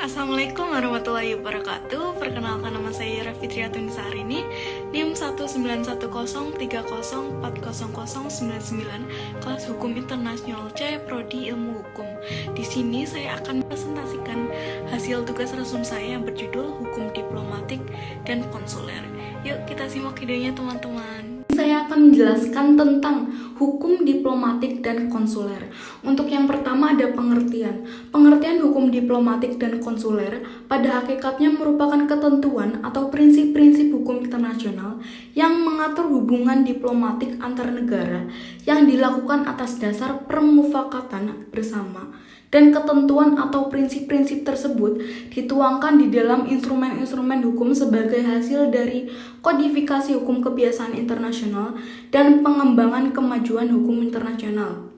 Assalamualaikum warahmatullahi wabarakatuh. Perkenalkan, nama saya Yara Fitriatun Saharini, NIM 1911030400099, kelas Hukum Internasional C, Prodi Ilmu Hukum. Di sini saya akan presentasikan hasil tugas resum saya yang berjudul Hukum Diplomatik dan Konsuler. Yuk kita simak videonya teman-teman. Saya akan menjelaskan tentang hukum diplomatik dan konsuler. Untuk yang pertama ada pengertian. Pengertian hukum diplomatik dan konsuler pada hakikatnya merupakan ketentuan atau prinsip-prinsip hukum internasional yang mengatur hubungan diplomatik antar negara yang dilakukan atas dasar permufakatan bersama. Dan ketentuan atau prinsip-prinsip tersebut dituangkan di dalam instrumen-instrumen hukum sebagai hasil dari kodifikasi hukum kebiasaan internasional dan pengembangan kemajuan hukum internasional.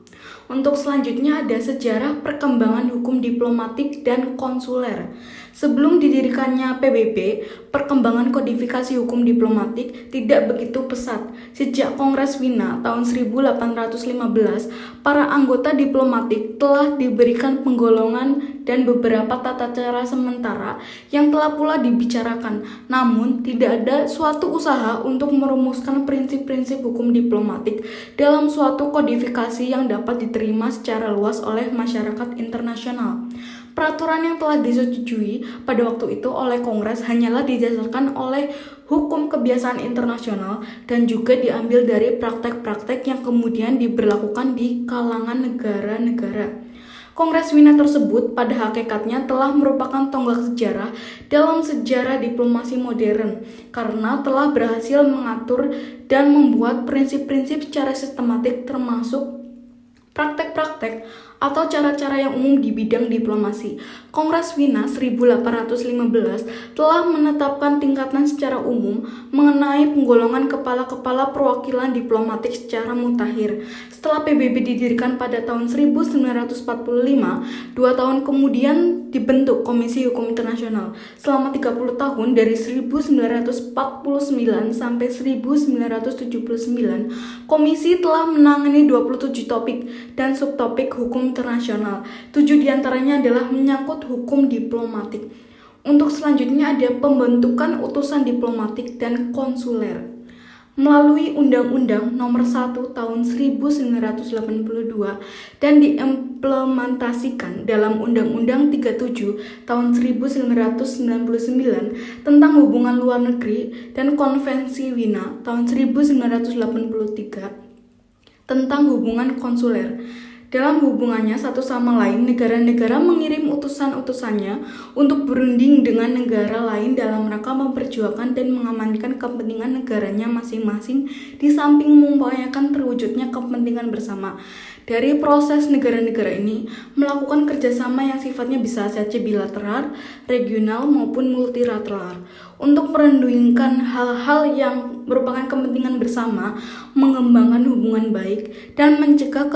Untuk selanjutnya ada sejarah perkembangan hukum diplomatik dan konsuler. Sebelum didirikannya PBB, perkembangan kodifikasi hukum diplomatik tidak begitu pesat. Sejak Kongres Wina tahun 1815, para anggota diplomatik telah diberikan penggolongan dan beberapa tata cara sementara yang telah pula dibicarakan. Namun, tidak ada suatu usaha untuk merumuskan prinsip-prinsip hukum diplomatik dalam suatu kodifikasi yang dapat diterima secara luas oleh masyarakat internasional. Peraturan yang telah disetujui pada waktu itu oleh Kongres hanyalah didasarkan oleh hukum kebiasaan internasional dan juga diambil dari praktek-praktek yang kemudian diberlakukan di kalangan negara-negara. Kongres Wina tersebut pada hakikatnya telah merupakan tonggak sejarah dalam sejarah diplomasi modern karena telah berhasil mengatur dan membuat prinsip-prinsip secara sistematik termasuk praktek-praktek atau cara-cara yang umum di bidang diplomasi. Kongres Wina 1815 telah menetapkan tingkatan secara umum mengenai penggolongan kepala-kepala perwakilan diplomatik secara mutakhir. Setelah PBB didirikan pada tahun 1945, 2 tahun kemudian dibentuk Komisi Hukum Internasional. Selama 30 tahun dari 1949 sampai 1979, komisi telah menangani 27 topik dan subtopik hukum internasional. 7 diantaranya adalah menyangkut hukum diplomatik. Untuk selanjutnya ada pembentukan utusan diplomatik dan konsuler. Melalui Undang-Undang Nomor 1 Tahun 1982 dan diimplementasikan dalam Undang-Undang 37 Tahun 1999 tentang hubungan luar negeri dan Konvensi Wina tahun 1983 tentang hubungan konsuler. Dalam hubungannya satu sama lain, negara-negara mengirim utusan-utusannya untuk berunding dengan negara lain dalam rangka memperjuangkan dan mengamankan kepentingan negaranya masing-masing di samping mengupayakan terwujudnya kepentingan bersama. Dari proses negara-negara ini melakukan kerjasama yang sifatnya bisa saja bilateral, regional maupun multilateral untuk merundingkan hal-hal yang merupakan kepentingan bersama, mengembangkan hubungan baik, dan mencegah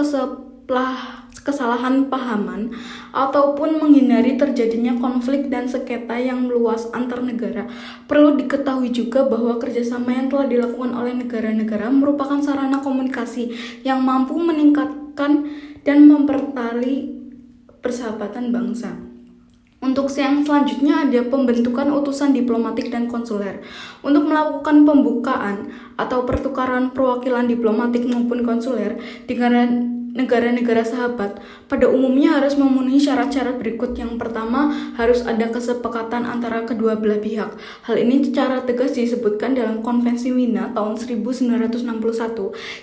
kesalahan pahaman ataupun menghindari terjadinya konflik dan sengketa yang meluas antar negara. Perlu diketahui juga bahwa kerjasama yang telah dilakukan oleh negara-negara merupakan sarana komunikasi yang mampu meningkatkan dan mempertali persahabatan bangsa. Untuk yang selanjutnya ada pembentukan utusan diplomatik dan konsuler. Untuk melakukan pembukaan atau pertukaran perwakilan diplomatik maupun konsuler dengan negara-negara sahabat pada umumnya harus memenuhi syarat-syarat berikut. Yang pertama, harus ada kesepakatan antara kedua belah pihak. Hal ini secara tegas disebutkan dalam Konvensi Wina tahun 1961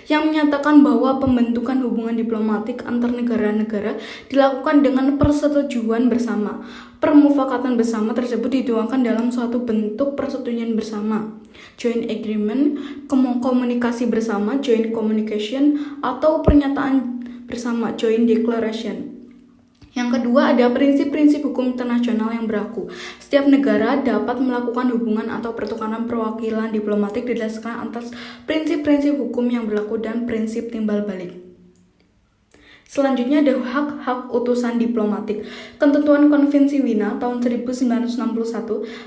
yang menyatakan bahwa pembentukan hubungan diplomatik antar negara-negara dilakukan dengan persetujuan bersama. Permufakatan bersama tersebut dituangkan dalam suatu bentuk persetujuan bersama, joint agreement, komunikasi bersama, joint communication, atau pernyataan bersama, joint declaration. Yang kedua ada prinsip-prinsip hukum internasional yang berlaku. Setiap negara dapat melakukan hubungan atau pertukaran perwakilan diplomatik didasarkan atas prinsip-prinsip hukum yang berlaku dan prinsip timbal balik. Selanjutnya ada hak-hak utusan diplomatik. Ketentuan Konvensi Wina tahun 1961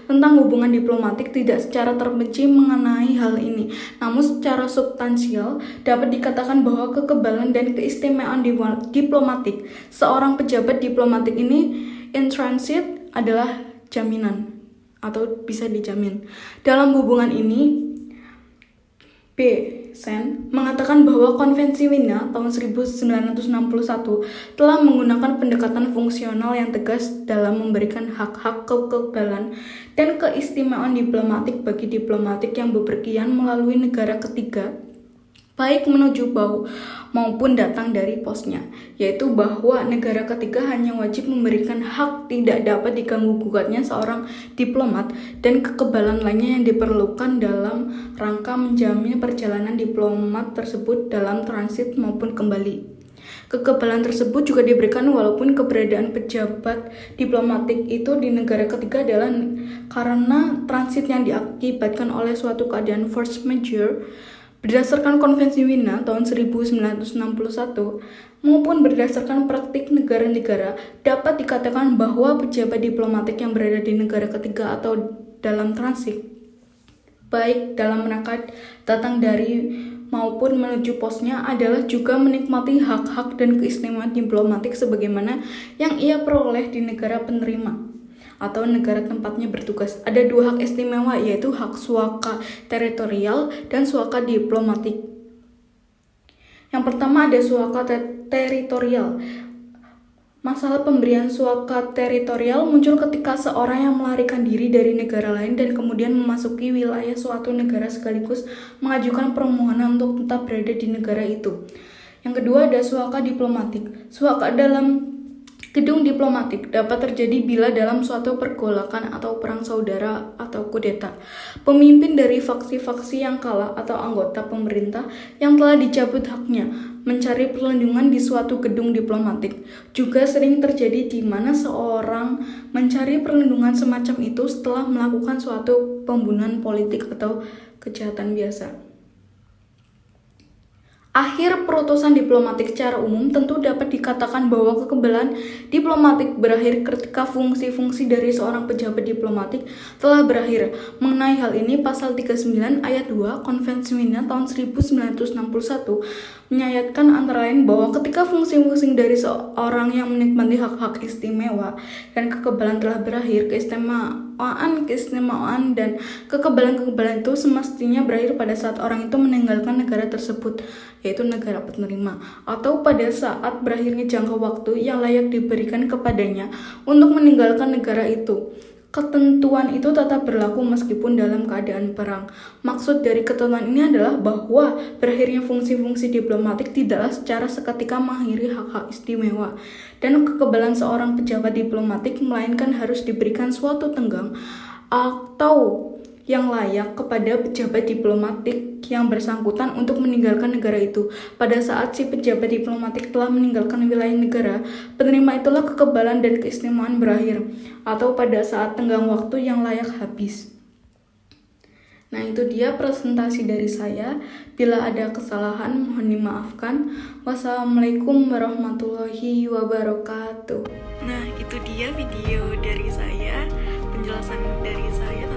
tentang hubungan diplomatik tidak secara terperinci mengenai hal ini. Namun secara substansial dapat dikatakan bahwa kekebalan dan keistimewaan diplomatik seorang pejabat diplomatik ini in transit adalah jaminan atau bisa dijamin. Dalam hubungan ini, B. Sen mengatakan bahwa Konvensi Wina tahun 1961 telah menggunakan pendekatan fungsional yang tegas dalam memberikan hak-hak kekebalan dan keistimewaan diplomatik bagi diplomatik yang bepergian melalui negara ketiga, baik menuju maupun datang dari posnya, yaitu bahwa negara ketiga hanya wajib memberikan hak tidak dapat diganggu-gugatnya seorang diplomat dan kekebalan lainnya yang diperlukan dalam rangka menjamin perjalanan diplomat tersebut dalam transit maupun kembali. Kekebalan tersebut juga diberikan walaupun keberadaan pejabat diplomatik itu di negara ketiga adalah karena transit yang diakibatkan oleh suatu keadaan force majeure. Berdasarkan Konvensi Wina tahun 1961 maupun berdasarkan praktik negara-negara, dapat dikatakan bahwa pejabat diplomatik yang berada di negara ketiga atau dalam transit, baik dalam rangka datang dari maupun menuju posnya, adalah juga menikmati hak-hak dan keistimewaan diplomatik sebagaimana yang ia peroleh di negara penerima atau negara tempatnya bertugas. Ada dua hak istimewa, yaitu hak suaka teritorial dan suaka diplomatik. Yang pertama ada suaka teritorial. Masalah pemberian suaka teritorial muncul ketika seorang yang melarikan diri dari negara lain dan kemudian memasuki wilayah suatu negara sekaligus mengajukan permohonan untuk tetap berada di negara itu. Yang kedua ada suaka diplomatik. Suaka dalam gedung diplomatik dapat terjadi bila dalam suatu pergolakan atau perang saudara atau kudeta, pemimpin dari faksi-faksi yang kalah atau anggota pemerintah yang telah dicabut haknya mencari perlindungan di suatu gedung diplomatik. Juga sering terjadi di mana seorang mencari perlindungan semacam itu setelah melakukan suatu pembunuhan politik atau kejahatan biasa. Akhir perutusan diplomatik secara umum tentu dapat dikatakan bahwa kekebalan diplomatik berakhir ketika fungsi-fungsi dari seorang pejabat diplomatik telah berakhir. Mengenai hal ini, pasal 39 ayat 2 Konvensi Wina tahun 1961 menyayatkan antara lain bahwa ketika fungsi-fungsi dari seorang yang menikmati hak-hak istimewa dan kekebalan telah berakhir, keistimewaan dan kekebalan itu semestinya berakhir pada saat orang itu meninggalkan negara tersebut, yaitu negara penerima, atau pada saat berakhirnya jangka waktu yang layak diberikan kepadanya untuk meninggalkan negara itu. Ketentuan itu tetap berlaku meskipun dalam keadaan perang. Maksud dari ketentuan ini adalah bahwa berakhirnya fungsi-fungsi diplomatik tidaklah secara seketika mengakhiri hak-hak istimewa dan kekebalan seorang pejabat diplomatik, melainkan harus diberikan suatu tenggang atau yang layak kepada pejabat diplomatik yang bersangkutan untuk meninggalkan negara itu. Pada saat si pejabat diplomatik telah meninggalkan wilayah negara penerima, itulah kekebalan dan keistimewaan berakhir, atau pada saat tenggang waktu yang layak habis. Nah, itu dia presentasi dari saya. Bila ada kesalahan mohon dimaafkan. Wassalamualaikum warahmatullahi wabarakatuh. Nah, itu dia video dari saya, penjelasan dari saya.